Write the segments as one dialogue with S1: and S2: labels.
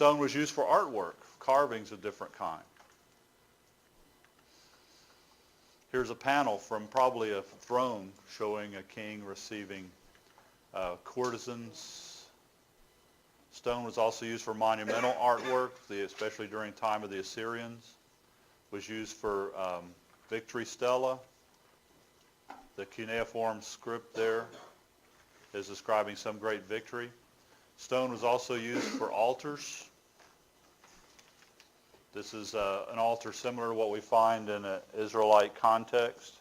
S1: Stone was used for artwork, carvings of different kind. Here's a panel from probably a throne showing a king receiving courtesans. Stone was also used for monumental artwork, especially during the time of the Assyrians. Was used for victory stela. The cuneiform script there is describing some great victory. Stone was also used for altars. This is an altar similar to what we find in an Israelite context.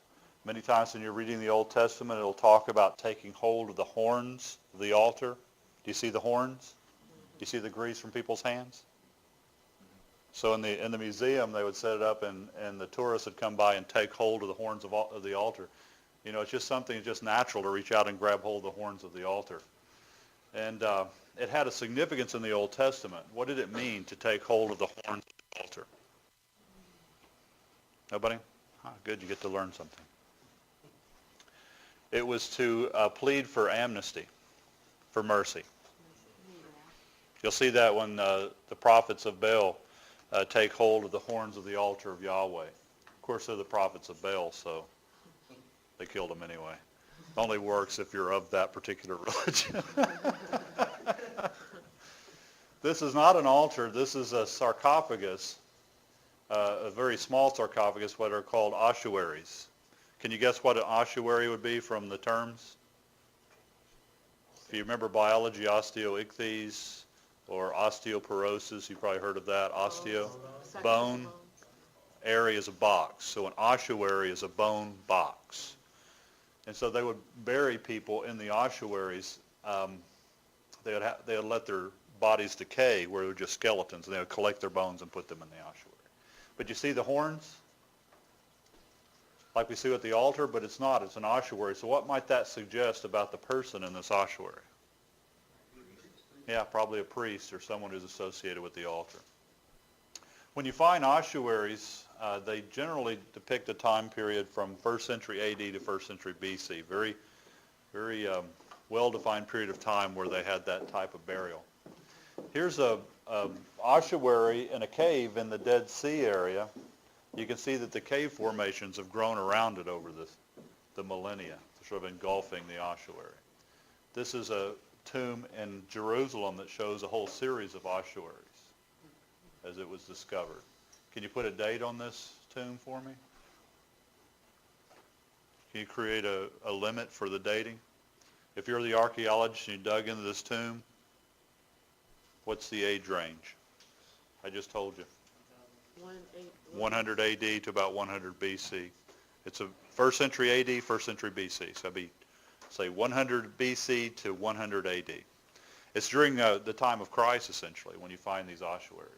S1: Many times when you're reading the Old Testament, it'll talk about taking hold of the horns of the altar. Do you see the horns? Do you see the grease from people's hands? So in the museum, they would set it up, and the tourists would come by and take hold of the horns of the altar. You know, it's just something, it's just natural to reach out and grab hold of the horns of the altar. And it had a significance in the Old Testament. What did it mean to take hold of the horns of the altar? Nobody? Good, you get to learn something. It was to plead for amnesty, for mercy. You'll see that when the prophets of Baal take hold of the horns of the altar of Yahweh. Of course, they're the prophets of Baal, so they killed them anyway. Only works if you're of that particular religion. This is not an altar. This is a sarcophagus, a very small sarcophagus, what are called ossuaries. Can you guess what an ossuary would be from the terms? If you remember biology, osteoichthyes or osteoporosis, you've probably heard of that. Osteo, bone. Airy is a box. So an ossuary is a bone box. And so they would bury people in the ossuaries. They would let their bodies decay where they were just skeletons, and they would collect their bones and put them in the ossuary. But you see the horns? Like we see at the altar, but it's not. It's an ossuary. So what might that suggest about the person in this ossuary? Yeah, probably a priest or someone who's associated with the altar. When you find ossuaries, they generally depict a time period from 1st century AD to 1st century BC. Very, very well-defined period of time where they had that type of burial. Here's a ossuary in a cave in the Dead Sea area. You can see that the cave formations have grown around it over the millennia, sort of engulfing the ossuary. This is a tomb in Jerusalem that shows a whole series of ossuaries as it was discovered. Can you put a date on this tomb for me? Can you create a limit for the dating? If you're the archaeologist and you dug into this tomb, what's the age range? I just told you. 100 AD to about 100 BC. It's a 1st century AD, 1st century BC. So that'd be, say, 100 BC to 100 AD. It's during the time of Christ, essentially, when you find these ossuaries.